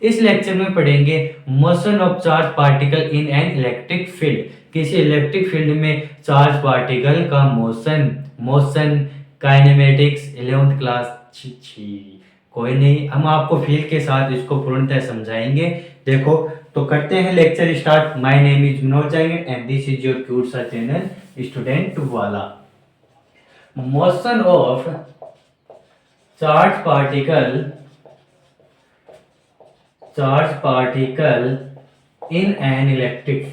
इस लेक्चर में पढ़ेंगे motion of charge particle in an electric field. किसी इलेक्ट्रिक फील्ड में चार्ज पार्टिकल का मोशन काइनेमेटिक्स 11th क्लास। कोई नहीं, हम आपको फील्ड के साथ इसको पूर्णतः समझाएंगे। देखो तो करते हैं lecture start. My name is Manoj Jain and this is your cute सा चैनल स्टूडेंट वाला। Motion of charge particle in an electric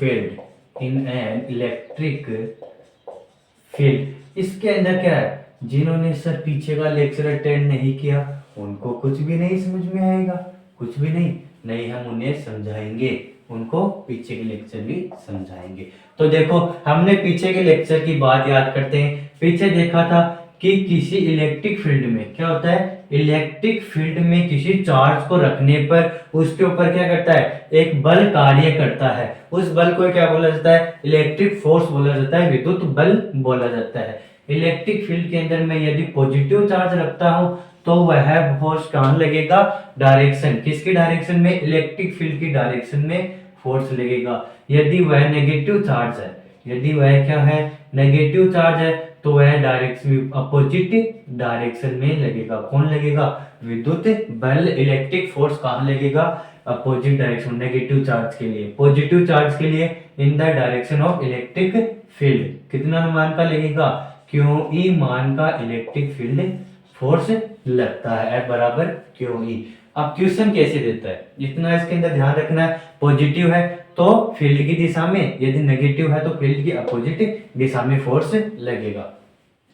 field. इसके अंदर क्या है, जिन्होंने सर पीछे का लेक्चर अटेंड नहीं किया उनको कुछ भी नहीं समझ में आएगा, कुछ भी नहीं हम उन्हें समझाएंगे, उनको पीछे के लेक्चर भी समझाएंगे। तो देखो हमने पीछे के लेक्चर की बात याद करते हैं। पीछे देखा था कि किसी इलेक्ट्रिक फील्ड में क्या होता है, इलेक्ट्रिक फील्ड में किसी चार्ज को रखने पर उसके ऊपर क्या करता है, एक बल कार्य करता है। उस बल को क्या बोला जाता है, इलेक्ट्रिक फोर्स बोला जाता है, विद्युत बल बोला जाता है। इलेक्ट्रिक फील्ड के अंदर मैं यदि पॉजिटिव चार्ज रखता हूं तो वह फोर्स कहां लगेगा, डायरेक्शन, किसकी डायरेक्शन में, इलेक्ट्रिक फील्ड की डायरेक्शन में फोर्स लगेगा। यदि वह नेगेटिव चार्ज है, यदि वह क्या है, नेगेटिव चार्ज है, तो वह डायरेक्शन अपोजिट डायरेक्शन में लगेगा। कौन लगेगा, विद्युत बल, इलेक्ट्रिक फोर्स कहां लगेगा, अपोजिट डायरेक्शन, नेगेटिव चार्ज के लिए। पॉजिटिव चार्ज के लिए in the direction of electric field कितना मान का लगेगा, क्यू ई मान का इलेक्ट्रिक फील्ड फोर्स लगता है, F बराबर क्यू ई। अब क्वेश्चन कैसे देता है, इतना इसके अंदर ध्यान रखना है। पॉजिटिव है तो फील्ड की दिशा में, यदि नेगेटिव है तो फील्ड की अपोजिट दिशा में फोर्स लगेगा।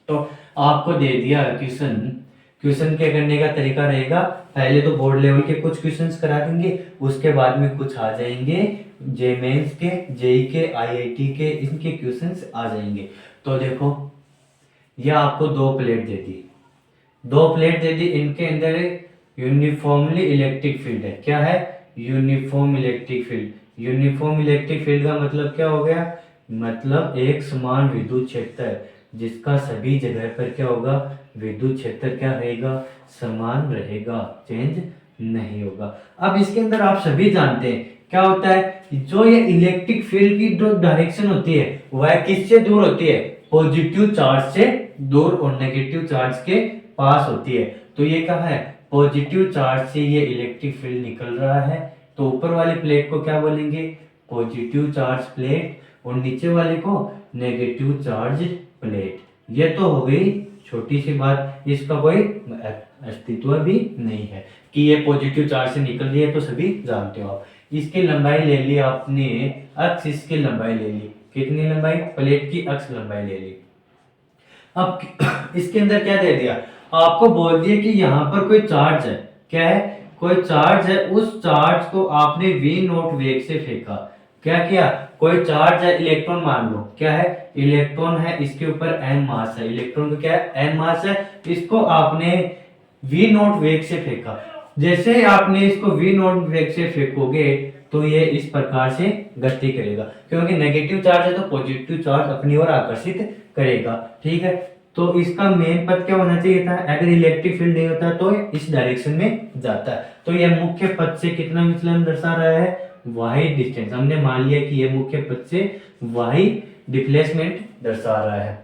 तो आपको दे दिया क्वेश्चन। क्वेश्चन के करने का तरीका रहेगा, पहले तो बोर्ड लेवल के कुछ क्वेश्चंस करा देंगे, उसके बाद में कुछ आ जाएंगे जे मेंस के, जेई के, आईआईटी के, इनके क्वेश्चंस आ जाएंगे। तो देखो यह आपको दो प्लेट दे दी, इनके अंदर यूनिफॉर्मली इलेक्ट्रिक फील्ड है। क्या है, uniform electric field. Uniform electric field का मतलब क्या हो गया, मतलब एक समान विद्युत क्षेत्र जिसका सभी जगह पर क्या होगा, विद्युत क्षेत्र क्या रहेगा, समान रहेगा, चेंज नहीं होगा। अब इसके अंदर आप सभी जानते हैं क्या होता है, जो ये इलेक्ट्रिक फील्ड की जो डायरेक्शन होती है वह किससे दूर होती है, पॉजिटिव चार्ज से दूर और नेगेटिव चार्ज के पास होती है। तो ये क्या है, पॉजिटिव चार्ज से ये इलेक्ट्रिक फील्ड निकल रहा है, तो ऊपर वाली प्लेट को क्या बोलेंगे, पॉजिटिव चार्ज प्लेट, और नीचे वाले को नेगेटिव चार्ज प्लेट। ये तो हो गई छोटी सी बात, इसका कोई अस्तित्व भी नहीं है कि ये पॉजिटिव चार्ज से निकल रही है, तो सभी जानते हो आप। इसकी लंबाई ले ली आपने, अक्ष इसकी लंबाई ले ली, कितनी लंबाई, प्लेट की अक्ष लंबाई ले ली। अब इसके अंदर क्या दे दिया, आपको बोल दिया कि यहाँ पर कोई चार्ज है, क्या है, कोई चार्ज है, उस चार्ज को आपने v नॉट वेग से फेंका। क्या किया, कोई चार्ज है, इलेक्ट्रॉन मान लो, क्या है, इलेक्ट्रॉन है, इसके ऊपर n मास है, इलेक्ट्रॉन का क्या है, n मास है, इसको आपने v नॉट वेग से फेंका। जैसे आपने इसको v नॉट वेग से फेंकोगे तो ये इस प्रकार से गति करेगा, क्योंकि नेगेटिव चार्ज है तो पॉजिटिव चार्ज अपनी ओर आकर्षित करेगा। ठीक है, तो इसका मेन पथ क्या होना चाहिए था, अगर इलेक्ट्रिक फील्ड नहीं होता तो इस डायरेक्शन में जाता है। तो यह मुख्य पथ से कितना विचलन दर्शा रहा है, वाई डिस्टेंस। हमने मान लिया कि यह मुख्य पथ से वाई डिस्प्लेसमेंट दर्शा रहा है।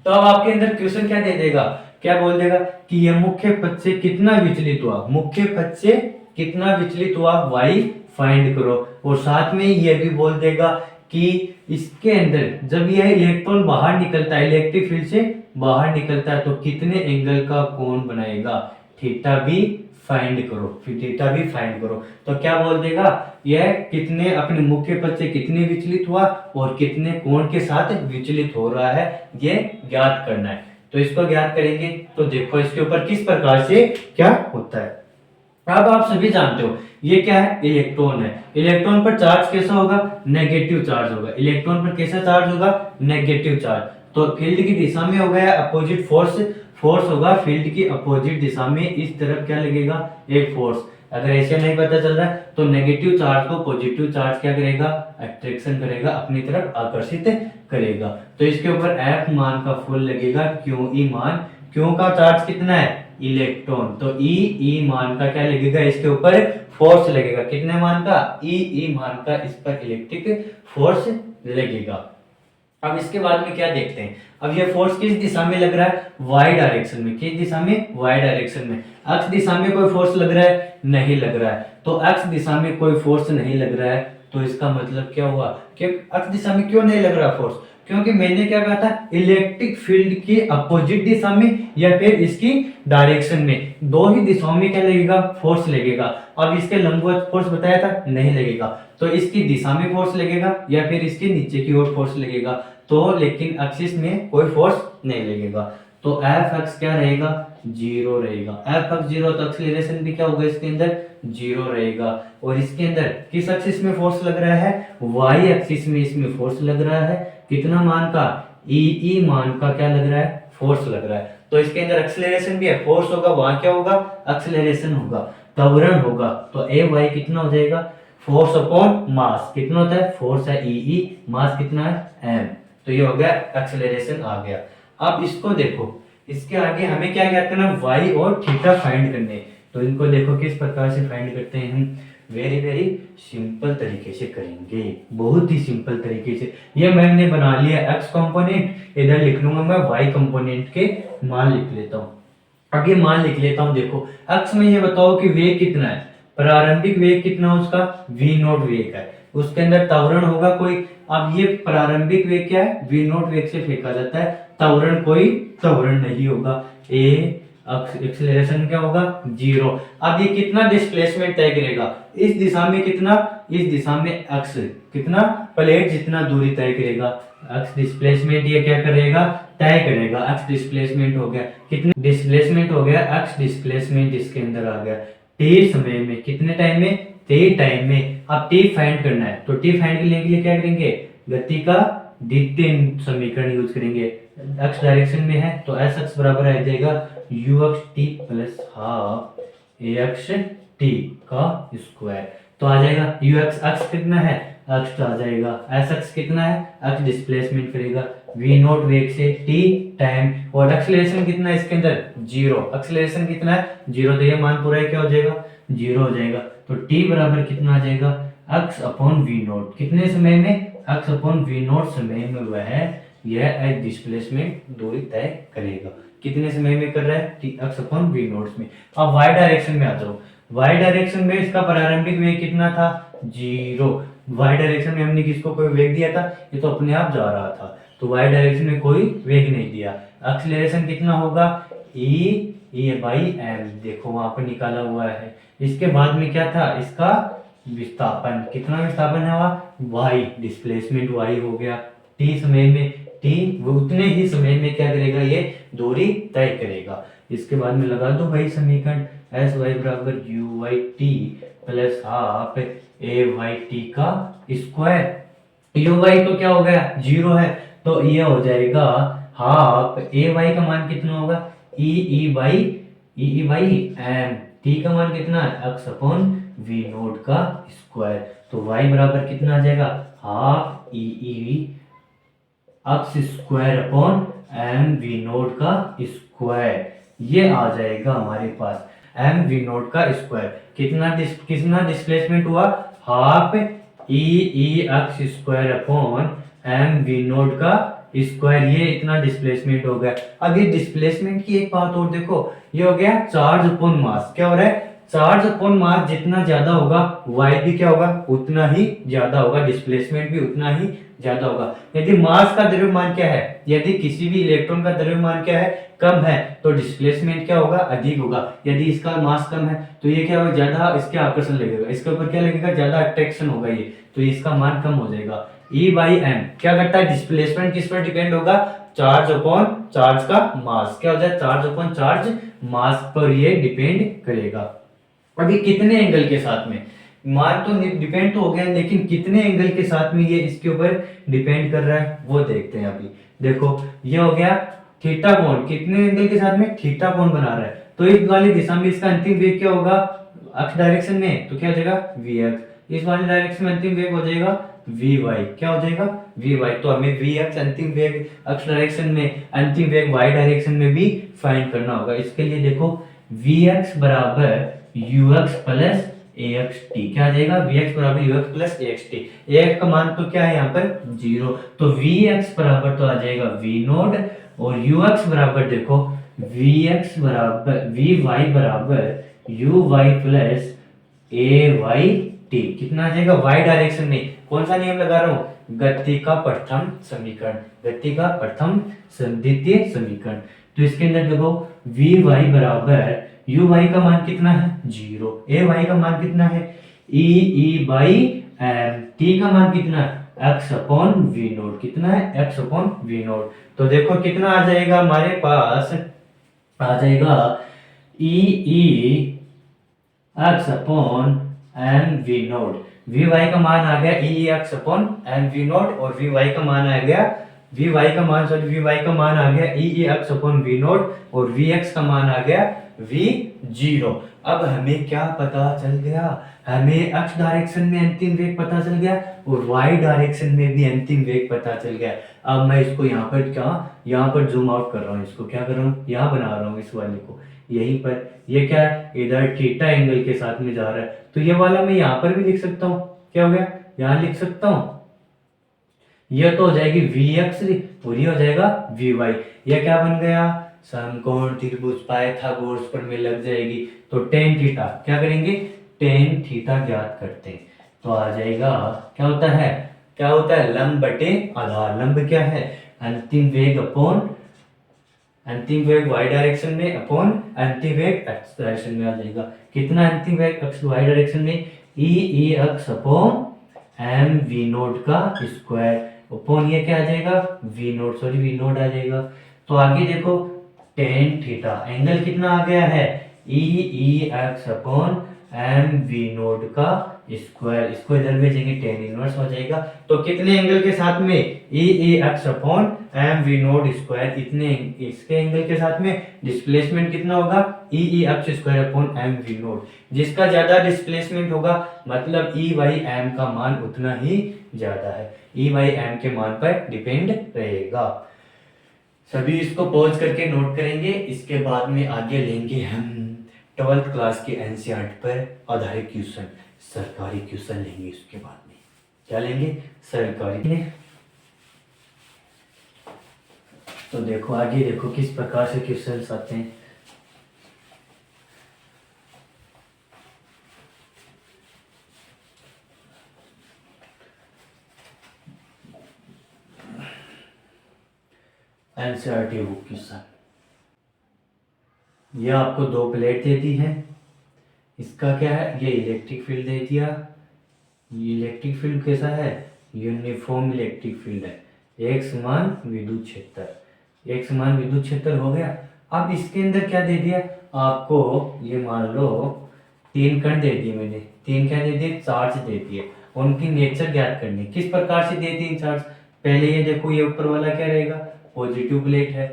तो अब आपके अंदर क्वेश्चन क्या दे देगा, क्या बोल देगा कि यह मुख्य पथ से कितना विचलित हुआ, मुख्य पथ से कितना विचलित हुआ, वाई फाइंड करो। और साथ में यह भी बोल देगा कि इसके अंदर जब यह इलेक्ट्रॉन बाहर निकलता है, इलेक्ट्रिक फील्ड से बाहर निकलता है, तो कितने एंगल का कोण बनाएगा, थीटा भी फाइंड करो, फिर थीटा भी फाइंड करो। तो क्या बोल देगा, यह कितने अपने मुख्य पथ से कितने विचलित हुआ और कितने कोण के साथ विचलित हो रहा है, ये ज्ञात करना है। तो इसको ज्ञात करेंगे, तो देखो इसके ऊपर किस प्रकार से क्या होता है। अब आप सभी जानते हो ये क्या है, इलेक्ट्रॉन है, इलेक्ट्रॉन पर चार्ज कैसा होगा, नेगेटिव चार्ज होगा, इलेक्ट्रॉन पर कैसा चार्ज होगा, नेगेटिव चार्ज। तो फील्ड की दिशा में हो गया अपोजिट फोर्स होगा, फील्ड की अपोजिट दिशा में इस तरफ क्या लगेगा, एक फोर्स। अगर ऐसे नहीं पता चल रहा है तो नेगेटिव चार्ज को पॉजिटिव चार्ज क्या करेगा, अट्रैक्शन करेगा, अपनी तरफ आकर्षित करेगा। तो इसके ऊपर F मान का फुल लगेगा, क्यू ई मान, क्यू का चार्ज कितना है, इलेक्ट्रॉन। तो ई मान का क्या लगेगा, इसके ऊपर फोर्स लगेगा। कितने मान का, ई मान का इस पर इलेक्ट्रिक फोर्स लगेगा। अब इसके बाद में क्या देखते हैं, अब ये फोर्स किस दिशा में लग रहा है, वाई डायरेक्शन में। किस दिशा में, वाई डायरेक्शन में। एक्स दिशा में कोई फोर्स लग रहा है, नहीं लग रहा है। तो एक्स दिशा में कोई फोर्स नहीं लग रहा है, तो इसका मतलब क्या हुआ कि एक्स दिशा में क्यों नहीं लग रहा फोर्स, क्योंकि मैंने क्या कहा था, इलेक्ट्रिक फील्ड की अपोजिट दिशा में या फिर इसकी डायरेक्शन में, दो ही दिशाओं में क्या लगेगा, फोर्स लगेगा। अब इसके लंबवत फोर्स बताया था, नहीं लगेगा। तो इसकी दिशा में फोर्स लगेगा या फिर इसके नीचे की ओर फोर्स लगेगा, तो लेकिन एक्सिस में कोई फोर्स नहीं लगेगा। तो एफ एक्स क्या रहेगा, जीरो रहेगा। एफ एक्स जीरो, तो एक्सीलरेशन भी क्या होगा इसके अंदर, जीरो रहेगा। और इसके अंदर किस एक्सिस में फोर्स लग रहा है, वाई एक्सिस में इसमें फोर्स लग रहा है। कितना मान का, ई मान का क्या लग रहा है, फोर्स लग रहा है। तो इसके अंदर एक्सीलरेशन भी है, फोर्स होगा, वहां क्या होगा, एक्सीलरेशन होगा, त्वरण होगा। तो ए वाई कितना हो जाएगा, फोर्स अपॉन मास। कितना होता है, फोर्स है ई, मास कितना है एम। तो ये हो गया एक्सेलरेशन आ गया। अब इसको देखो, इसके आगे हमें क्या ज्ञात करना, वाई और थीटा फाइंड करने। तो इनको देखो किस प्रकार से फाइंड करते हैं हम, वेरी वेरी सिंपल तरीके से करेंगे, बहुत ही सिंपल तरीके से। ये मैंने बना लिया एक्स कंपोनेंट, इधर लिख लूंगा मैं वाई कंपोनेंट के मान लिख लेता हूँ। अब ये मान लिख लेता हूँ, देखो एक्स में ये बताओ कि वेग कितना है, प्रारंभिक वेग कितना है उसका, v नॉट वेग है, उसके अंदर त्वरण होगा कोई। अब ये प्रारंभिक वेग क्या है, v नॉट वेग से फेंका जाता है, त्वरण कोई त्वरण नहीं होगा। ए एक्सेलरेशन क्या होगा, जीरो। अब ये कितना डिस्प्लेसमेंट तय करेगा, इस दिशा में कितना, इस दिशा में एक्स कितना, प्लेट जितना दूरी तय करेगा, एक्स डिस्प्लेसमेंट ये क्या करेगा, तय करेगा। एक्स डिस्प्लेसमेंट हो गया, कितने डिस्प्लेसमेंट हो गया, एक्स डिस्प्लेसमेंट इसके अंदर आ गया। टी समय में, कितने टाइम में, टी टाइम में। अब टी फाइंड करना है, तो टी फाइंड करने के लिए क्या करेंगे, गति का द्वितीय समीकरण यूज करेंगे। एक्स डायरेक्शन में है तो एस एक्स बराबर आ जाएगा you x T plus half A x T का स्क्वायर। तो आ जाएगा यू एक्स, एक्स कितना है, एक्स आ जाएगा, एस एक्स कितना है, एक्स डिस्प्लेसमेंट करेगा v नॉट वेग से t टाइम, और एक्सीलरेशन कितना है इसके अंदर, जीरो। एक्सीलरेशन कितना है, जीरो। तो ये मान पूरा क्या हो जाएगा, जीरो हो जाएगा। तो t बराबर कितना आ जाएगा, x अपॉन वी नॉट। कितने समय में, x अपॉन वी नॉट समय में वह यह एक डिस्प्लेसमेंट दूरी तय करेगा। कितने समय में कर रहा है, x अपॉन वी नॉट में। अब y डायरेक्शन में आ जाओ, y डायरेक्शन में इसका प्रारंभिक वेग कितना था, जीरो। y डायरेक्शन में हमने किसको कोई वेग दिया था, ये तो अपने आप जा रहा था, तो y डायरेक्शन में कोई वेग नहीं दिया। एक्सीलरेशन कितना होगा, e बाई एम, देखो वहां पर निकाला हुआ है। इसके बाद में क्या था, इसका विस्थापन, कितना विस्थापन है वहाँ, y डिस्प्लेसमेंट y हो गया। t समय में, t वो उतने ही समय में क्या करेगा, ये दूरी तय करेगा। इसके बाद में लगा दो भाई समीकरण, एस वाई बराबर U Y T plus half A Y T का स्क्वायर। यू वाई तो क्या हो गया, जीरो है, तो ये हो जाएगा हाफ ए वाई का मान कितना होगा, ई बाई एम। टी का मान कितना है, एक्स अपॉन वी नोट का स्क्वायर। तो वाई बराबर कितना आ जाएगा, half E X square upon M V note का स्क्वायर। ये आ जाएगा हमारे पास एम वी नोट का स्क्वायर। कितना डिस्प्लेसमेंट हुआ, half E X square upon M V note का स्क्वायर। ये इतना डिस्प्लेसमेंट हो गया। अब ये डिस्प्लेसमेंट की एक बात और देखो, ये हो गया चार्ज अपॉन मास। क्या हो रहा है, चार्ज अपॉन मास जितना ज्यादा होगा वाई भी क्या होगा, उतना ही ज्यादा होगा, डिस्प्लेसमेंट भी उतना ही ज्यादा होगा। यदि मास का द्रव्यमान क्या है, यदि किसी भी इलेक्ट्रॉन का द्रव्यमान क्या है, कम है, तो डिस्प्लेसमेंट क्या होगा, अधिक होगा। यदि इसका मास कम है तो ये क्या होगा, ज्यादा इसके आकर्षण लगेगा, इसके ऊपर क्या लगेगा, ज्यादा अट्रैक्शन होगा ये, तो इसका मान कम हो जाएगा। ई बाई एम क्या करता है, डिस्प्लेसमेंट किस पर डिपेंड होगा, चार्ज अपॉन चार्ज का मास। क्या हो जाए, चार्ज अपॉन चार्ज मास पर ये डिपेंड करेगा। अभी कितने एंगल के साथ में, मान तो डिपेंड तो हो गया, लेकिन कितने एंगल के साथ में ये इसके ऊपर डिपेंड कर रहा है वो देखते हैं। अभी देखो ये हो गया थीटा कोण, कितने एंगल के साथ में, थीटा कोण बना रहा है। तो इस वाली दिशा में इसका अंतिम वेग क्या होगा, एक्स डायरेक्शन में, तो क्या हो जाएगा वी एक्स। इस वाली डायरेक्शन में अंतिम वेग हो जाएगा वी वाई, क्या हो जाएगा वी वाई। तो हमें वी एक्स अंतिम वेग एक्स डायरेक्शन में, अंतिम वेग वाई डायरेक्शन में भी फाइंड करना होगा। इसके लिए देखो वी एक्स बराबर you x plus A x T, क्या आ जाएगा वी एक्स बराबर you x plus A x T. A x का मान तो क्या है यहाँ पर 0, तो वी एक्स बराबर तो आ जाएगा वी नोट, और यू एक्स बराबर देखो वी एक्स बराबर वी वाई बराबर U Y plus A Y T. कितना आ जाएगा वाई डायरेक्शन में, कौन सा नियम लगा रहा हूं, गति का प्रथम समीकरण, गति का प्रथम द्वितीय समीकरण। तो इसके अंदर देखो वी वाई बराबर यू वाई का मान कितना है 0, ए वाई का मान कितना है ई बाई एम, टी का मान कितना है एक्स अपॉन वी नोट, कितना है एक्स अपॉन वी नोट। तो देखो कितना आ जाएगा हमारे पास, आ जाएगा E X upon M V naught. V Y का मान आ गया E X upon M V note, और वी वाई का मान आ गया वी वाई का मान आ गया E X upon V note, और वी एक्स का मान आ गया वी 0। अब हमें क्या पता चल गया, हमें एक्स डायरेक्शन में अंतिम वेग पता चल गया और वाई डायरेक्शन में भी अंतिम वेग पता चल गया। अब मैं इसको यहाँ पर यहाँ पर जूम आउट कर रहा हूँ, इसको क्या कर रहा हूँ यहाँ बना रहा हूँ इस वाले को, यहीं पर ये क्या है इधर थीटा एंगल के साथ में जा रहा है, तो ये वाला मैं यहाँ पर भी लिख सकता हूँ, क्या हो गया यहाँ लिख सकता हूँ, ये तो हो जाएगी वी एक्स और ये हो जाएगा वी वाई। ये क्या बन गया समकोण त्रिभुज पाइथागोरस पर में लग जाएगी। तो टेन थीटा क्या करेंगे, टेन थीटा ज्ञात करते हैं, तो आ जाएगा क्या होता है, क्या होता है लंब बटे आधार। लंब क्या है अंतिम वेग अपॉन अंतिम वेग y डायरेक्शन में अपॉन अंतिम वेग x डायरेक्शन में आ जाएगा। कितना अंतिम वेग x y डायरेक्शन में E X upon M V note का स्क्वायर अपॉन ये क्या आ जाएगा V naught, sorry V naught आ जाएगा। तो आगे देखो टेन थीटा एंगल कितना आ गया है E X upon M V note का स्क्वायर, इसको इधर भेजेंगे टेन इनवर्स हो जाएगा। तो कितने एंगल के साथ में E X upon M V naught square, इतने इसके एंगल के साथ में डिस्प्लेसमेंट कितना होगा E X square upon M V naught. जिसका ज्यादा डिस्प्लेसमेंट होगा मतलब ई बाई एम का मान उतना ही ज्यादा है, ई बाई एम के मान पर डिपेंड रहेगा। सभी इसको पॉज करके नोट करेंगे, इसके बाद में आगे लेंगे हम 12th क्लास के एनसीईआरटी पर आधारित क्वेश्चन, सरकारी क्वेश्चन लेंगे। उसके बाद में क्या लेंगे सरकारी। तो देखो आगे देखो किस प्रकार से क्वेश्चन आते हैं। एनसीईआरटी बुक क्वेश्चन, ये आपको दो प्लेट दे दी है, इसका क्या है ये इलेक्ट्रिक फील्ड दे दिया, ये इलेक्ट्रिक फील्ड कैसा है यूनिफॉर्म इलेक्ट्रिक फील्ड है, एक समान विद्युत क्षेत्र, एक समान विद्युत क्षेत्र हो गया। अब इसके अंदर क्या दे दिया आपको, ये मान लो तीन कण दे दिए मैंने, तीन क्या दे दिए चार्ज दे दिए, उनकी नेचर ज्ञात करनी। किस प्रकार से दे दिए चार्ज, पहले ये देखो ये ऊपर वाला क्या रहेगा पॉजिटिव प्लेट है,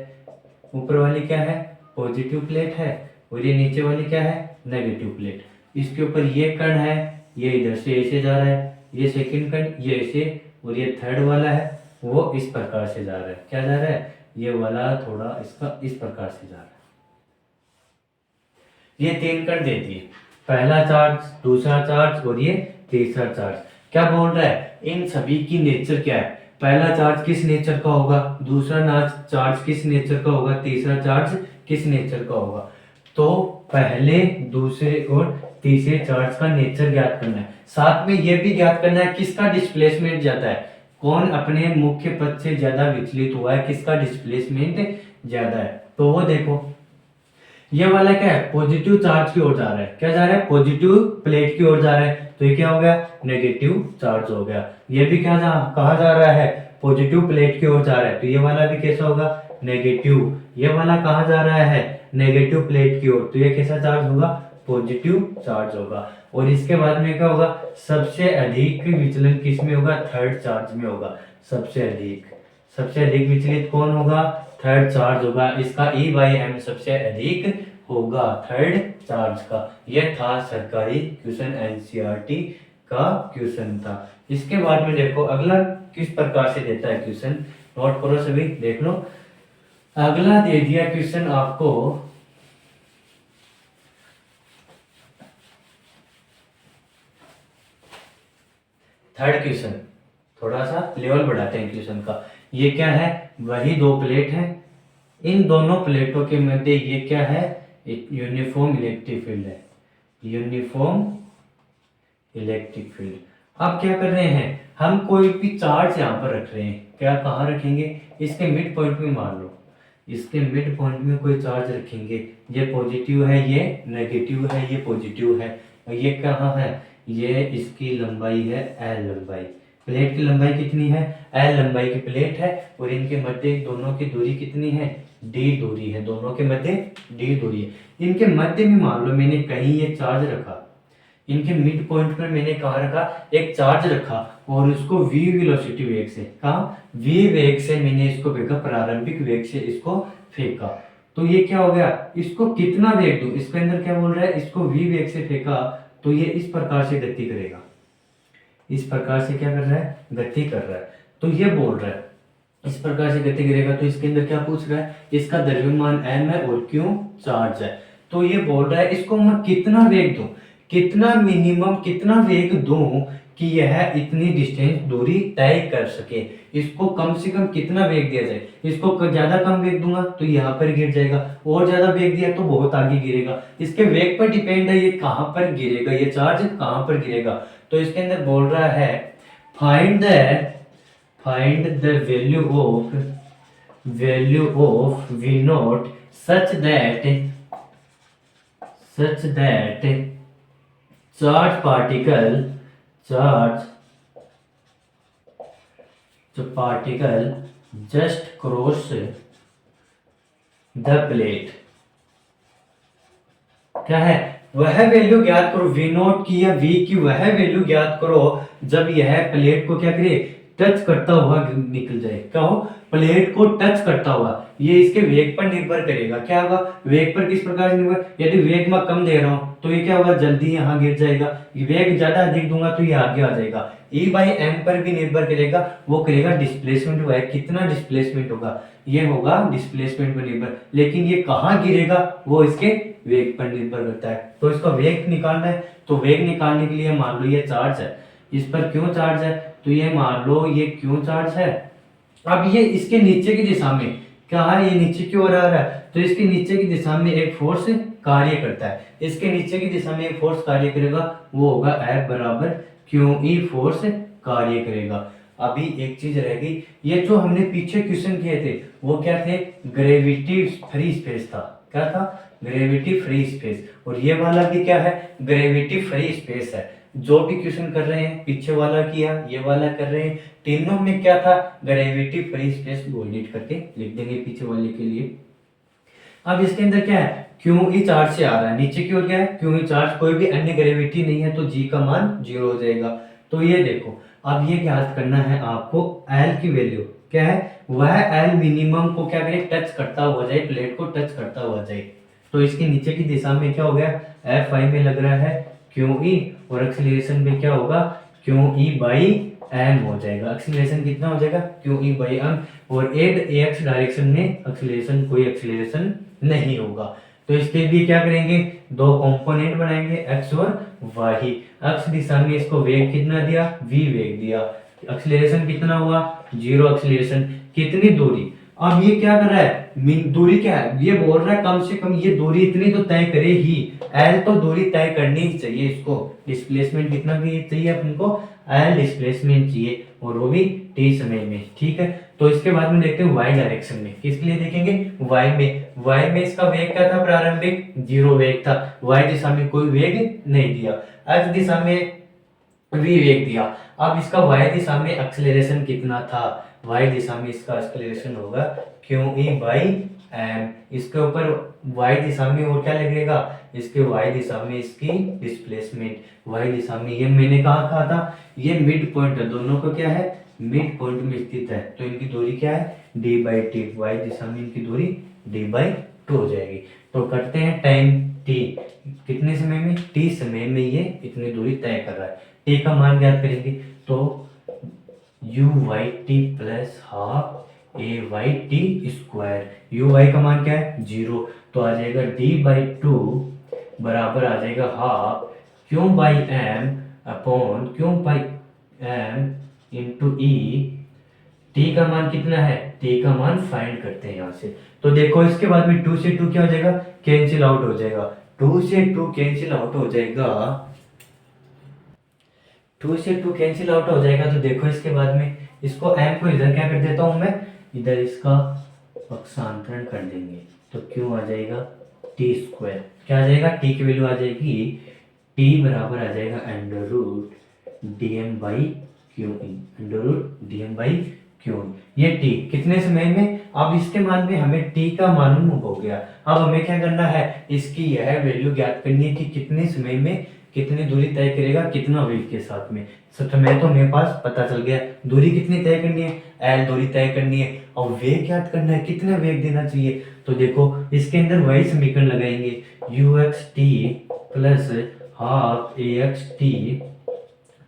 ऊपर वाली क्या है पॉजिटिव प्लेट है, और ये नीचे वाली क्या है नेगेटिव प्लेट। इसके ऊपर ये कण है, ये इधर से ऐसे जा रहा है, ये सेकंड कण ये ऐसे, और ये थर्ड वाला है वो इस प्रकार से जा रहा है, क्या जा रहा है ये वाला थोड़ा इसका इस प्रकार से जा रहा है। ये तीन कण दे दिए, पहला चार्ज दूसरा चार्ज और ये तीसरा चार्ज। क्या बोल रहा है इन सभी की नेचर क्या है, पहला चार्ज किस नेचर का होगा, दूसरा चार्ज किस नेचर का होगा, तीसरा चार्ज किस नेचर का होगा। तो पहले दूसरे और तीसरे चार्ज का नेचर ज्ञात करना है, साथ में यह भी ज्ञात करना है किसका डिस्प्लेसमेंट ज्यादा है, कौन अपने मुख्य पथ से ज्यादा विचलित हुआ है, किसका डिस्प्लेसमेंट ज्यादा है। तो वो देखो ये वाला क्या है पॉजिटिव चार्ज की ओर जा रहा है, क्या जा रहा है पॉजिटिव प्लेट की ओर जा रहा है, तो ये क्या हो गया नेगेटिव चार्ज हो गया। ये भी क्या कहा जा रहा है पॉजिटिव प्लेट की ओर जा रहा है, तो ये वाला भी कैसा होगा नेगेटिव। ये वाला कहाँ जा रहा है नेगेटिव प्लेट की ओर, तो ये कैसा चार्ज होगा पॉजिटिव चार्ज होगा। और इसके बाद में क्या होगा सबसे अधिक विचलन किस में होगा थर्ड चार्ज में होगा, सबसे अधिक विचलित कौन होगा थर्ड चार्ज होगा, इसका ई बाई एम सबसे अधिक होगा थर्ड चार्ज का। यह था सरकारी क्वेश्चन एनसीईआरटी का क्वेश्चन था। इसके बाद में देखो अगला किस प्रकार से देता है क्वेश्चन, नोट करो सभी, देख लो। अगला दे दिया क्वेश्चन आपको, थर्ड क्वेश्चन, थोड़ा सा लेवल बढ़ाते हैं क्वेश्चन का। ये क्या है, वही दो प्लेट है, इन दोनों प्लेटों के मध्य ये क्या है, एक यूनिफॉर्म इलेक्ट्रिक फील्ड है, यूनिफॉर्म इलेक्ट्रिक फील्ड। अब क्या कर रहे हैं, हम कोई भी चार्ज यहाँ पर रख रहे हैं, क्या कहाँ रखेंगे, इसके मिड पॉइंट में मान लो, इसके मिड पॉइंट में कोई चार्ज रखेंगे, ये पॉजिटिव है, ये नेगेटिव है, ये पॉजिटिव है, और ये कहाँ है, ये इसकी लंबाई है एल लंबाई, प्लेट की लंबाई कितनी है, एल लंबाई की प्लेट है, और इनके मध्य दोनों की दूरी कितनी है, डी दूरी है, दोनों के मध्य डी दूरी है। इनके मध्य में मान लो मैंने कहीं ये चार्ज रखा, इनके मिड पॉइंट पर मैंने कहा रखा, एक चार्ज रखा, और उसको v वेलोसिटी वेग से, कहा v वेग से मैंने इसको फेंका, प्रारंभिक वेग से इसको फेंका, तो ये क्या हो गया, इसको कितना वेग दूं, इसके अंदर क्या बोल रहा है, इसको v वेग से फेंका तो ये इस प्रकार से गति करेगा, इस प्रकार से क्या कर रहा है, गति कर रहा है, तो ये बोल रहा है इस प्रकार से गति करेगा, तो इसके अंदर क्या पूछ रहा है, इसका द्रव्यमान m है और q चार्ज है, तो ये बोल रहा है इसको मैं कितना वेग दूं, कितना मिनिमम कितना वेग दूं कि यह इतनी डिस्टेंस दूरी तय कर सके, इसको कम से कम कितना वेग दिया जाए, इसको ज्यादा कम वेग दूंगा तो यहाँ पर गिर जाएगा, और ज्यादा वेग दिया तो बहुत आगे गिरेगा, इसके वेग पर डिपेंड है ये कहाँ पर गिरेगा, ये चार्ज कहाँ पर गिरेगा। तो इसके अंदर बोल रहा है find the value of V nought such that charge particle just cross the plate, क्या है, वह वैल्यू ज्ञात करो, v नॉट की या v की वह वैल्यू ज्ञात करो जब यह प्लेट को क्या करे, टच करता हुआ निकल जाए, क्या हो, प्लेट को टच करता हुआ, ये इसके वेग पर निर्भर करेगा, क्या होगा, वेग पर किस प्रकार से निर्भर, यदि वेग मैं कम दे रहा हूं तो ये क्या होगा, जल्दी यहाँ गिर जाएगा, वेग ज्यादा अधिक दूंगा तो ये आगे आ जाएगा, E बाई एम पर भी निर्भर करेगा, वो करेगा डिस्प्लेसमेंट, हुआ कितना डिस्प्लेसमेंट होगा, ये होगा डिस्प्लेसमेंट पर निर्भर, लेकिन ये कहाँ गिरेगा वो इसके वेग पर निर्भर करता है। तो इसका वेग निकालना है, तो वेग निकालने के लिए मान लो ये चार्ज है, इस पर क्यों चार्ज है, तो ये मान लो ये क्यों चार्ज है, अब ये इसके नीचे की दिशा में क्या है, ये नीचे की ओर आ रहा है, तो इसके नीचे की दिशा में एक फोर्स कार्य करता है, इसके नीचे की दिशा में एक फोर्स कार्य करेगा, वो होगा F बराबर क्यू ई फोर्स कार्य करेगा। अभी एक चीज रह गई, ये जो हमने पीछे क्वेश्चन किए थे वो क्या थे, ग्रेविटी फ्री स्पेस था, क्या था, ग्रेविटी फ्री स्पेस, और ये वाला भी क्या है, ग्रेविटी फ्री स्पेस है। जो भी क्वेश्चन कर रहे हैं, पीछे वाला किया, ये वाला कर रहे हैं, तीनों में क्या था, ग्रेविटी फ्री स्पेस, बोल्ड करके लिख देंगे पीछे वाले के लिए। अब इसके अंदर क्या है, क्यों ई चार्ज से आ रहा है, नीचे की ओर क्या है, क्यों ई चार्ज, कोई भी अन्य ग्रेविटी नहीं है तो जी का मान 0 हो जाएगा। तो ये देखो, अब ये ज्ञात करना है आपको एल की वैल्यू, क्या है, वह एल मिनिमम को क्या करे, टच करता हुआ जाए, प्लेट को टच करता हुआ जाए, तो इसके नीचे की दिशा में क्या हो गया, एफ आई में लग रहा है क्यू ई, और एक्सीलरेशन में क्या होगा, क्यू ई बाई एम हो जाएगा, एक्सीलरेशन कितना हो जाएगा, क्यू ई बाई एम, और एड एक्स डायरेक्शन में एक्सीलरेशन, कोई एक्सीलरेशन नहीं होगा। तो इसके लिए क्या करेंगे, दो कंपोनेंट बनाएंगे, एक्स और वाई, एक्स दिशा में इसको वेग कितना दिया, v वेग दिया, एक्सीलरेशन कितना हुआ, 0 एक्सीलरेशन, कितनी दूरी, अब ये क्या कर रहा है, दूरी क्या है, ये बोल रहा है कम से कम ये दूरी इतनी तो तय करे ही, एल तो दूरी तय करनी ही चाहिए, इसको डिस्प्लेसमेंट कितना भी चाहिए अपन को, एल डिस्प्लेसमेंट चाहिए, और वो भी टी समय में, ठीक है। तो इसके बाद में देखते हैं वाई डायरेक्शन में, किसके लिए देखेंगे, वाई में इसका वेग क्या था, प्रारंभिक 0 वेग था, वाई दिशा में कोई वेग नहीं दिया, एक्स दिशा में v वेग दिया, अब इसका y दिशा में एक्सीलरेशन कितना था, y दिशा में इसका एक्सीलरेशन होगा क्यू ई बाई एम, इसके ऊपर y दिशा में और क्या लगेगा, इसके y दिशा में इसकी डिस्प्लेसमेंट, y दिशा में ये मैंने कहा था, ये मिड पॉइंट है, दोनों को क्या है, मिड पॉइंट में स्थित है, तो इनकी दूरी क्या है, d बाई टी, y दिशा में इनकी दूरी d बाई 2 हो जाएगी। तो करते हैं टाइम t, कितने समय में, t समय में ये इतनी दूरी तय कर रहा है, टी का मान ज्ञात करेंगे तो U Y T plus half A Y T square, U Y का मान क्या है 0, तो आ जाएगा d/2 बराबर आ जाएगा half Q by M upon Q by M into E. T का मान कितना है, टी का मान फाइंड करते हैं यहाँ से। तो देखो इसके बाद में 2 से 2 क्या हो जाएगा, कैंसिल आउट हो जाएगा, 2 से 2 कैंसिल आउट हो जाएगा, 2 से 2 कैंसिल आउट हो जाएगा। तो देखो इसके बाद में इसको m को इधर क्या कर देता हूं मैं, इधर इसका पक्षांतरण कर देंगे तो क्यों आ जाएगा टी स्क्वायर, क्या आ जाएगा टी की वैल्यू आ जाएगी टी बराबर आ जाएगा under root D M by Q E, under root D M by Q E. ये टी कितने समय में, अब इसके मान में हमें टी का मालूम हो गया, अब हमें क्या करना है, इसकी यह वैल्यू ज्ञात करनी है कि कितने समय में कितनी दूरी तय करेगा, कितना वेग के साथ में। समय तो मेरे पास पता चल गया, दूरी कितनी तय करनी है, एल दूरी तय करनी है, और वेग ज्ञात करना है, कितना वेग देना चाहिए। तो देखो इसके अंदर वही समीकरण लगाएंगे, you x T plus half A x T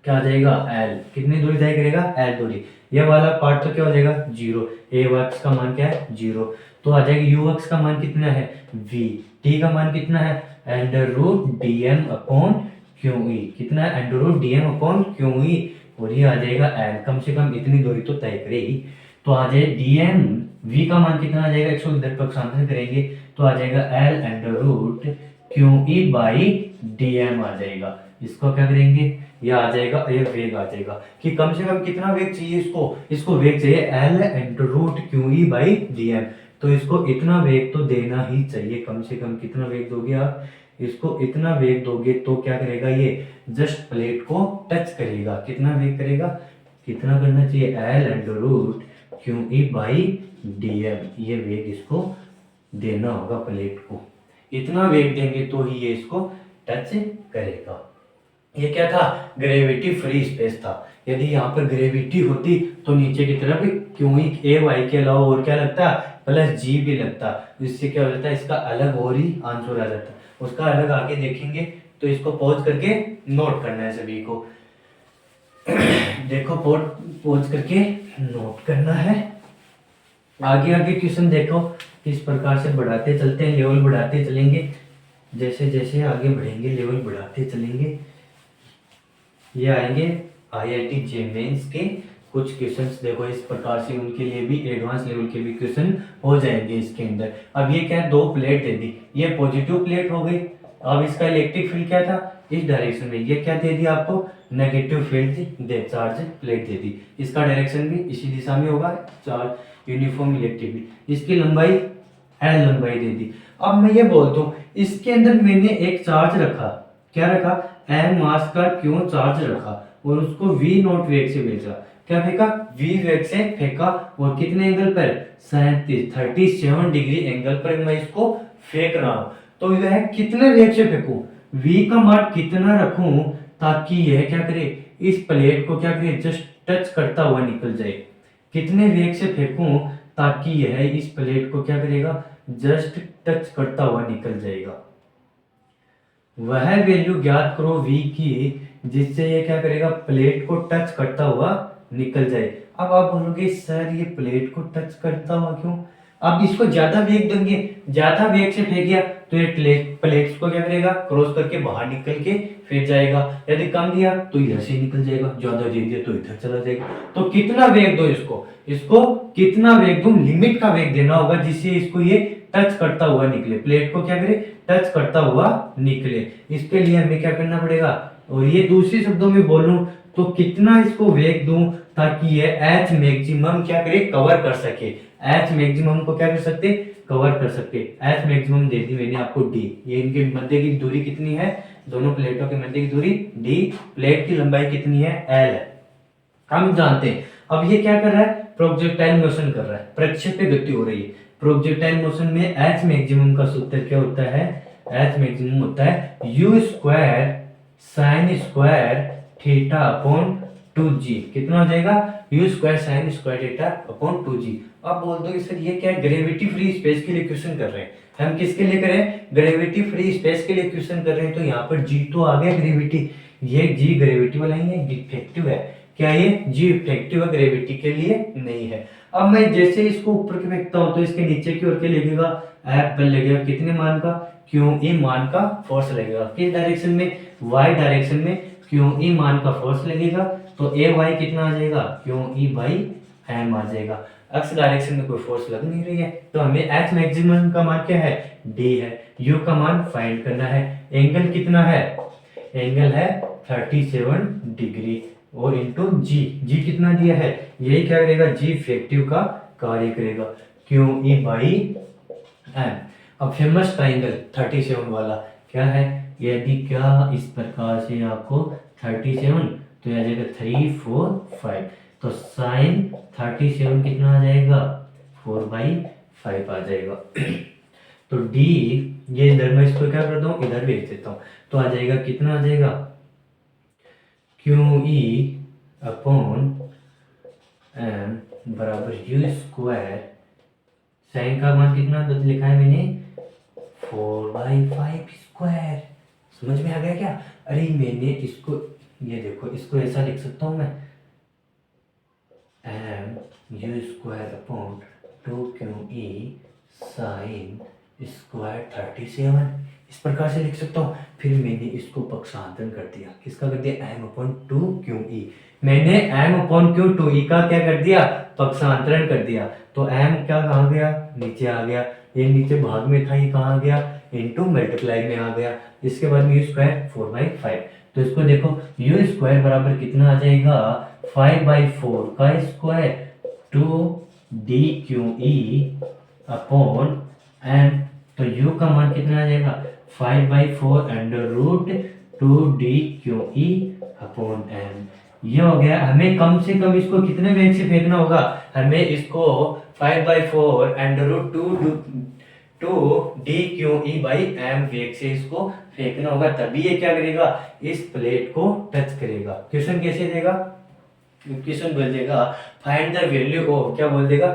क्या आ जाएगा एल, कितनी दूरी तय करेगा एल दूरी, ये वाला पार्ट तो क्या हो जाएगा 0, ए एक्स का मान क्या है 0, तो आ जाएगा यू एक्स का मान कितना है v, टी का मान कितना है under root D M upon Q E, कितना है under root D M upon Q E, और ये आ जाएगा एल, कम से कम इतनी दूरी तो तय करेगी। तो आ जाए डी एम वी का मान कितना आ जाएगा 110 पक्षांतर करेंगे तो आ जाएगा L under root Q E by D M आ जाएगा। इसको क्या करेंगे, ये आ जाएगा, ये वेग आ जाएगा कि कम से कम कितना वेग चाहिए इसको वेग चाहिए L under root Q E by D M, तो इसको इतना वेग तो देना ही चाहिए, कम से कम कितना वेग दोगे आप, इसको इतना वेग दोगे तो क्या करेगा, ये जस्ट प्लेट को टच करेगा, कितना वेग करेगा, कितना करना चाहिए L under root Q E by D M, ये वेग इसको देना होगा प्लेट को, इतना वेग देंगे तो ही ये इसको टच करेगा। ये क्या था, ग्रेविटी फ्री स्पेस था, यदि यहाँ पर ग्रेविटी होती तो नीचे की तरफ क्यों ही ए वाई के अलावा और क्या लगता प्लस जी भी लगता, इससे क्या हो जाता है इसका अलग और ही आंसर आ जाता, उसका अलग आगे देखेंगे। तो इसको पॉज करके नोट करना है सभी को देखो पॉज करके नोट करना है। आगे आगे क्वेश्चन देखो किस प्रकार से बढ़ाते चलते हैं, लेवल बढ़ाते चलेंगे, जैसे जैसे आगे बढ़ेंगे लेवल बढ़ाते चलेंगे। ये आएंगे आईआईटी जे मेंस के कुछ क्वेश्चंस, देखो इस प्रकार से उनके लिए भी एडवांस लेवल के भी क्वेश्चन हो जाएंगे इसके अंदर। अब ये क्या है, दो प्लेट दे दी, ये पॉजिटिव प्लेट हो गई, अब इसका इलेक्ट्रिक फील्ड क्या था इस डायरेक्शन में, ये क्या दे दिया आपको नेगेटिव फील्ड दे चार्ज प्लेट दे दी, इसका डायरेक्शन भी इसी दिशा में होगा, चार्ज यूनिफॉर्म इलेक्ट्रिक फील्ड, इसकी लंबाई एल लंबाई दे दी। अब मैं ये बोलता हूँ इसके अंदर मैंने एक चार्ज रखा, क्या रखा एम मास का क्यों चार्ज रखा और उसको वी नॉट वेग से भेजा, क्या फेंका वी वेग से फेंका, और कितने एंगल पर 37 डिग्री एंगल पर मैं इसको फेंक रहा हूं, तो यह कितने वेग से फेंकूं, वी का मान कितना रखूं ताकि यह क्या करे इस प्लेट को क्या करे जस्ट टच करता हुआ निकल जाए, कितने वेग से फेंकूं ताकि यह इस प्लेट को क्या करेगा जस्ट टच करता हुआ निकल जाएगा, वह वैल्यू ज्ञात करो v की जिससे ये क्या करेगा प्लेट को टच करता हुआ निकल जाए। अब आप बोलोगे सर ये प्लेट को टच करता हुआ क्यों, अब इसको ज्यादा वेग देंगे, ज्यादा वेग से फेंक गया तो ये प्लेट्स को क्या करेगा क्रॉस करके बाहर निकल के फिर जाएगा, यदि कम दिया तो इधर से निकल जाएगा, ज्यादा दे दिया तो इधर चला जाएगा। तो कितना वेग दो इसको कितना वेग दो, लिमिट का वेग देना होगा जिससे इसको ये टच करता हुआ निकले, प्लेट को क्या करे टच करता हुआ निकले। इसके लिए हमें क्या करना पड़ेगा, और ये दूसरे शब्दों में बोलूं तो कितना इसको वेग दूं ताकि ये एच मैक्सिमम क्या करे कवर कर सके, एच मैक्सिमम को क्या कर सकते कवर कर सकते। एच मैक्सिमम दे दी मैंने आपको डी, ये इनके मध्य की दूरी कितनी है, दोनों प्लेटों के मध्य की दूरी डी, प्लेट की लंबाई कितनी है एल है, हम जानते हैं। अब ये क्या कर रहा है प्रोजेक्टाइल मोशन कर रहा है, प्रक्षेप्य गति हो रही है, प्रोजेक्टाइल मोशन में एच मैक्सिमम का सूत्र क्या होता है, एच मैक्सिमम होता है you square sine square theta upon 2g, कितना हो जाएगा you square sine square theta upon 2g। अब बोल दो कि सर ये क्या है ग्रेविटी फ्री स्पेस के लिए क्वेश्चन कर रहे हैं, हम किसके लिए करें ग्रेविटी फ्री स्पेस के लिए क्वेश्चन कर रहे हैं, तो यहाँ पर g तो आ गया ग्रेविटी, ये जी ग्रेविटी वाला ही है, इफेक्टिव है। क्या ये जी इफेक्टिव है, ग्रेविटी के लिए नहीं है। अब मैं जैसे इसको ऊपर के फेंकता हूं तो इसके नीचे की ओर के लगेगा एफ बल लगेगा, कितने मान का, क्यू ई मान का फोर्स लगेगा। किस डायरेक्शन में, वाई डायरेक्शन में क्यू ई मान का फोर्स लगेगा। तो ए वाई कितना आ जाएगा, क्यू ई बाई एम आ जाएगा। एक्स डायरेक्शन में कोई फोर्स लग नहीं रही है, तो हमें एच मैक्सिमम का मान क्या है, डी है। यू का मान फाइंड करना है। एंगल कितना है, एंगल है 37 डिग्री और इंटू जी, जी कितना दिया है, यही क्या करेगा, जी इफेक्टिव का कार्य करेगा, क्यू ई बाई एम। अब फेमस ट्राइंगल 37 वाला क्या है, यदि क्या इस प्रकार से आपको 37 तो यह आ जाएगा 3 4 5, तो साइन 37 कितना आ जाएगा, 4/5 आ जाएगा। तो डी, ये इधर मैं इसको क्या करता हूँ, इधर भेज देता हूँ, तो आ जाएगा कितना आ जाएगा, क्यू ई अपॉन एम बराबर यू स्क्वायर, साइन का मान कितना लिखा है मैंने, 4/5 स्क्वायर। समझ में आ गया क्या, अरे मैंने इसको, ये देखो इसको ऐसा लिख सकता हूँ मैं, M U square upon 2 QE sine square 37, इस प्रकार से लिख सकता हूँ। फिर मैंने इसको पक्षांतरण कर दिया, किसका कर दिया, एम अपॉन 2 QE, मैंने एम अपॉन क्यू 2E का क्या कर दिया, पक्षांतरण कर दिया। तो एम क्या कहाँ गया, नीचे आ गया, ये नीचे भाग में था, ये कहाँ गया, इनटू मल्टीप्लाई में आ गया। इसके बाद में यू स्क्वायर 4/5, तो इसको देखो यू स्क्वायर बराबर कितना आ जाएगा, 5/4 का स्क्वायर 2DQE अपॉन एम, तो यू का मान कितना आ जाएगा, 5/4 under root 2DQE upon M. ये हो गया। हमें कम से कम इसको कितने वेग से फेंकना होगा, हमें इसको 5/4 under root 2DQE by M वेग से इसको फेंकना होगा, तभी ये क्या करेगा, इस प्लेट को टच करेगा। क्वेश्चन कैसे देगा, क्वेश्चन बोल देगा फाइंड द वैल्यू ऑफ, क्या बोल देगा,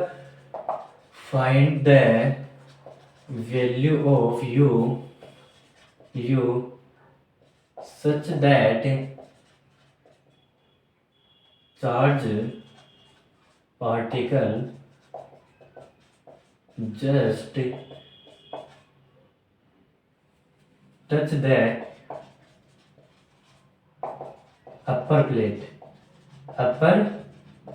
find the value of you such that charge particle just touch the upper plate, upper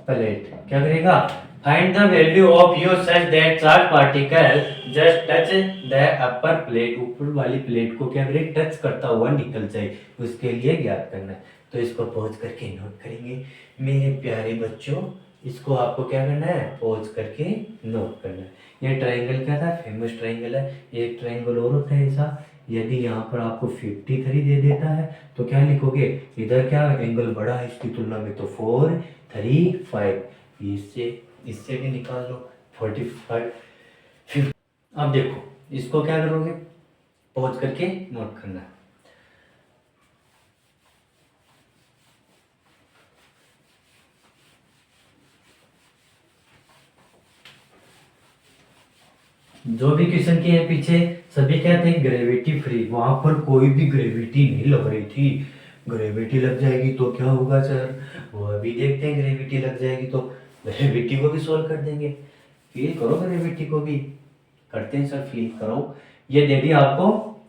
plate क्या करेगा, find the value of you such that charge particle just touch the upper plate, ऊपर वाली plate को क्या करे, touch करता हुआ निकल जाए, उसके लिए ज्ञात करना है। तो इसको पॉज करके नोट करेंगे मेरे प्यारे बच्चों, इसको आपको क्या करना है, पॉज करके नोट करना है। ये ट्राइंगल क्या था, फेमस ट्राइंगल है। एक ट्राइंगल और होता है ऐसा, यदि यहाँ पर आपको 53 दे देता है तो क्या लिखोगे, इधर क्या एंगल बड़ा है इसकी तुलना में, तो 4 3 5, इससे भी निकाल लो 45 50। अब देखो इसको क्या करोगे, पॉज करके नोट करना है। जो भी क्वेश्चन के हैं पीछे सभी क्या थे, ग्रेविटी फ्री, वहां पर कोई भी ग्रेविटी नहीं लग रही थी। ग्रेविटी लग जाएगी तो क्या होगा सर, वो अभी देखते हैं। ग्रेविटी लग जाएगी तो ग्रेविटी को भी सोल्व कर देंगे। फील करो ग्रेविटी को भी, करते हैं सर, फील करो। ये दे दी आपको,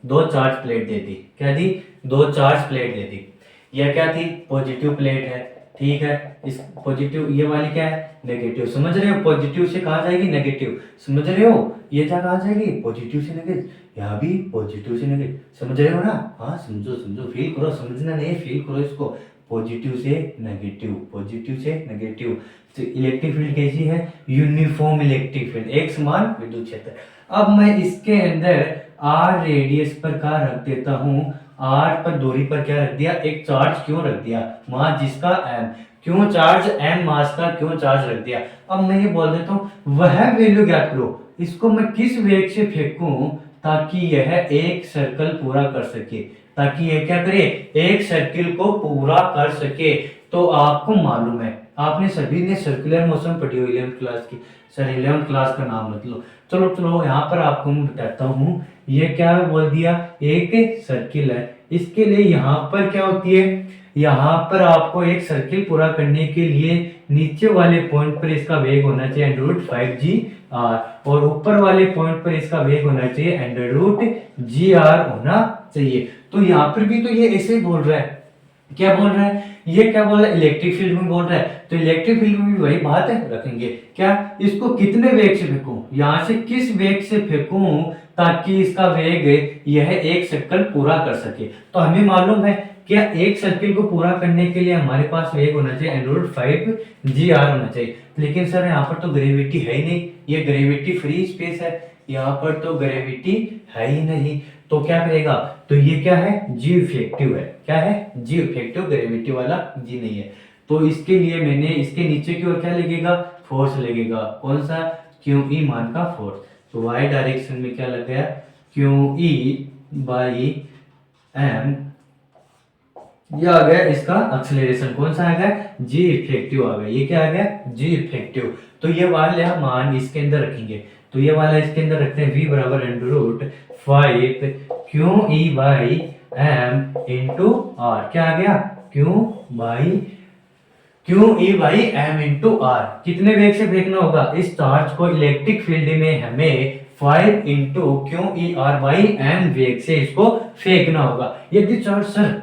2 चार्ज प्लेट दे दी, क्या दी, 2 चार्ज प्लेट दे दी। यह क्या थी, पॉजिटिव प्लेट है, ठीक है। इस पॉजिटिव, ये वाली क्या है, नेगेटिव। समझ रहे हो, पॉजिटिव से कहाँ जाएगी, नेगेटिव। समझ रहे हो, ये क्या कहाँ जाएगी, पॉजिटिव से नेगेटिव, यहाँ भी पॉजिटिव से नेगेटिव। समझ रहे हो ना, हाँ समझो समझो, फील करो, समझना नहीं फील करो इसको। पॉजिटिव से नेगेटिव, पॉजिटिव से नेगेटिव। तो इलेक्ट्रिक फील्ड कैसी है, यूनिफॉर्म इलेक्ट्रिक फील्ड, एक समान विद्युत क्षेत्र। अब मैं इसके अंदर आर रेडियस पर क्या रख देता हूँ, आर पर दूरी पर क्या रख दिया, एक चार्ज क्यों रख दिया, मास जिसका एम, क्यों चार्ज एम मास का क्यों चार्ज रख दिया। अब मैं ये बोल देता हूँ वह वैल्यू ज्ञात करो, इसको मैं किस वेग से फेंकूं ताकि यह एक सर्कल पूरा कर सके, ताकि यह क्या करे, एक सर्किल को पूरा कर सके। तो आपको मालूम है, आपने सभी ने सर्कुलर मोशन पढ़ी हो 11th क्लास की, सर 11th क्लास का नाम मत लो, चलो चलो यहाँ पर आपको मैं बताता हूँ। ये क्या बोल दिया, एक सर्किल है, इसके लिए यहाँ पर क्या होती है, यहाँ पर आपको एक सर्किल पूरा करने के लिए नीचे वाले पॉइंट पर इसका वेग होना चाहिए अंडर रूट 5g r और ऊपर वाले पॉइंट पर इसका वेग होना चाहिए अंडर रूट g r होना चाहिए। तो यहाँ पर भी तो ये ऐसे ही बोल रहा है, क्या बोल रहा है, ये क्या बोल रहा है, इलेक्ट्रिक फील्ड में बोल रहा है, तो इलेक्ट्रिक फील्ड में भी वही बात है, रखेंगे क्या, इसको कितने वेग से फेंकूं, यहाँ से किस वेग से फेंकूं ताकि इसका वेग यह एक सर्कल पूरा कर सके। तो हमें मालूम है क्या एक सर्किल को पूरा करने के लिए हमारे पास वेग होना चाहिए अंडर रूट 5g r होना चाहिए। लेकिन सर यहाँ पर तो ग्रेविटी है ही नहीं, ये ग्रेविटी फ्री स्पेस है, यहाँ पर तो ग्रेविटी है ही नहीं, तो क्या करेगा, तो ये क्या है, जी इफेक्टिव है, क्या है, जी इफेक्टिव, ग्रेविटी वाला जी नहीं है। तो इसके लिए मैंने इसके नीचे की ओर क्या लगेगा, फोर्स लगेगा, कौन सा, क्यू ई मान का फोर्स। तो वाई डायरेक्शन में क्या लग गया, क्यू ई बाई एम, ये आ गया इसका एक्सेलरेशन, कौन सा आ गया, जी इफेक्टिव आ गया, ये क्या आ गया, जी इफेक्टिव। तो ये वाला मान इसके अंदर रखेंगे, तो ये वाला इसके अंदर रखते हैं, v बराबर under root 5 Q E by M into R, क्या आ गया, Q E by M into R. कितने वेग से फेंकना होगा, इस चार्ज को इलेक्ट्रिक फील्ड में हमें 5 into Q E R by M वेग से इसको फेंकना होगा। यदि चार्ज सर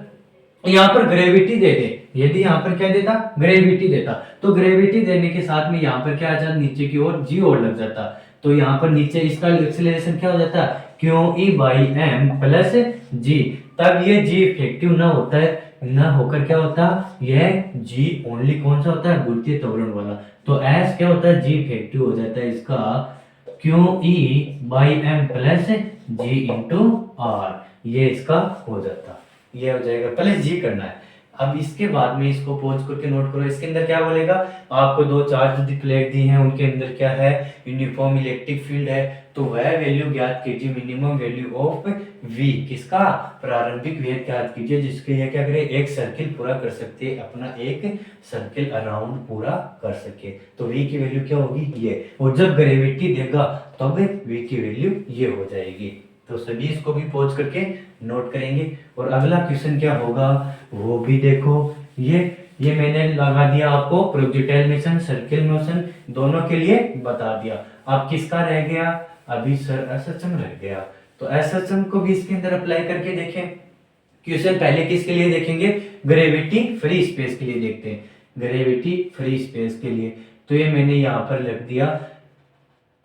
यहाँ पर ग्रेविटी दे दे, यदि यहाँ पर क्या देता, ग्रेविटी देता, तो ग्रेविटी देने के साथ में यहाँ पर क्या आ जाता, नीचे की ओर जी और लग जाता, तो यहाँ पर नीचे इसका एक्सेलरेशन क्या हो जाता, Q E by M plus G. तब ये जी इफेक्टिव ना होता है, ना होकर क्या होता, यह जी ओनली कौन सा होता है, गुरुत्वीय त्वरण वाला। तो एस क्या होता है, जी इफेक्टिव हो जाता है इसका Q E by M plus G into R, ये इसका हो जाता, ये हो जाएगा, पहले जी करना है। अब इसके बाद में इसको पॉज करके नोट करो, इसके अंदर क्या बोलेगा, आपको दो चार्ज प्लेट दी हैं, उनके अंदर क्या है, यूनिफॉर्म इलेक्ट्रिक फील्ड है, तो वह वैल्यू ज्ञात कीजिए, मिनिमम वैल्यू ऑफ v, किसका, प्रारंभिक वेग ज्ञात कीजिए जिसके ये क्या करे, एक सर्किल पूरा कर सकते हैं, अपना एक सर्किल अराउंड पूरा कर सके। तो v की वैल्यू क्या होगी, ये, और जब ग्रेविटी देगा तब v की वैल्यू ये हो जाएगी। तो सभी इसको भी पॉज करके नोट करेंगे। और अगला क्वेश्चन क्या होगा वो भी देखो, ये मैंने लगा दिया आपको, प्रोजेक्टाइल मोशन, सर्किल मोशन दोनों के लिए बता दिया। अब किसका रह गया, अभी सर एसएचएम रह गया, तो एसएचएम को भी इसके अंदर अप्लाई करके देखें। क्वेश्चन पहले किसके लिए देखेंगे, ग्रेविटी फ्री स्पेस के लिए देखते हैं, ग्रेविटी फ्री स्पेस के लिए। तो ये मैंने यहाँ पर लिख दिया,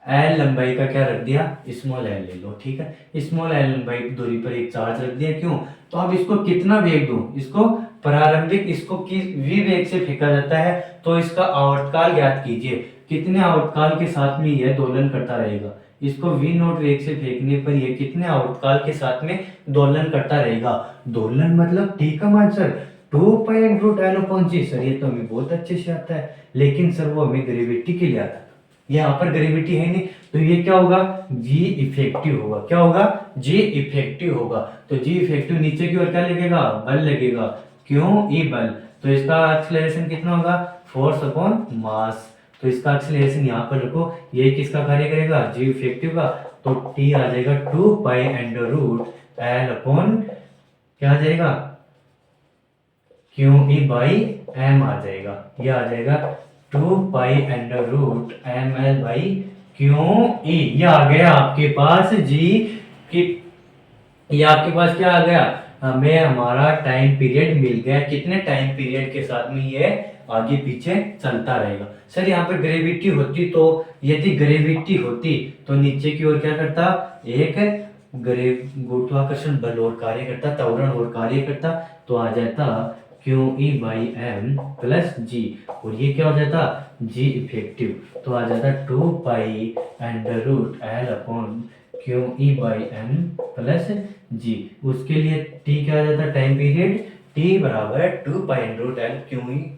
एल लंबाई का क्या रख दिया, स्मॉल एल ले लो, ठीक है, स्मॉल एल लंबाई दूरी पर एक चार्ज रख दिया, क्यों, तो अब इसको कितना वेग दूं, इसको प्रारंभिक, इसको किस v वेग से फेंका जाता है, तो इसका आवर्तकाल ज्ञात कीजिए, कितने आवर्तकाल के साथ में यह दोलन करता रहेगा, इसको v नॉट वेग से फेंकने पर यह कितने आवर्तकाल के साथ में दोलन करता रहेगा। दोलन मतलब ठीक है आंसर 2π√L/g, सर ये तो हमें बहुत अच्छे से आता है, लेकिन सर वो हमें ग्रेविटी के लिए आता है, यहाँ पर ग्रेविटी है नहीं, तो ये क्या होगा, जी इफेक्टिव होगा, क्या होगा, जी इफेक्टिव होगा। तो जी इफेक्टिव नीचे की ओर क्या लगेगा, बल लगेगा, क्यों, ई बल, तो इसका एक्सेलरेशन कितना होगा, फोर्स अपॉन मास, तो इसका एक्सेलरेशन यहाँ पर रखो, ये किसका कार्य करेगा, जी इफेक्टिव का, तो टी आ जाएगा 2π√L/, क्या आ जाएगा, क्यू ई बाई एम आ जाएगा, ये आ जाएगा 2π√ml/क्यू ई, ये आ गया आपके पास जी की, ये आपके पास क्या आ गया, हमें हमारा टाइम पीरियड मिल गया, कितने टाइम पीरियड के साथ में ये आगे पीछे चलता रहेगा। सर यहाँ पर ग्रेविटी होती, तो यदि ग्रेविटी होती तो नीचे की ओर क्या करता, एक गुरुत्वाकर्षण बल और कार्य करता, त्वरण और कार्य करता, तो आ जाता Q E by M plus G, और ये क्या हो जाता, जी इफेक्टिव, तो आ जाता 2π√L/क्यू ई बाई एम प्लस जी। उसके लिए टी क्या आ जाता, टाइम पीरियड, टी बराबर 2π√L क्यू ई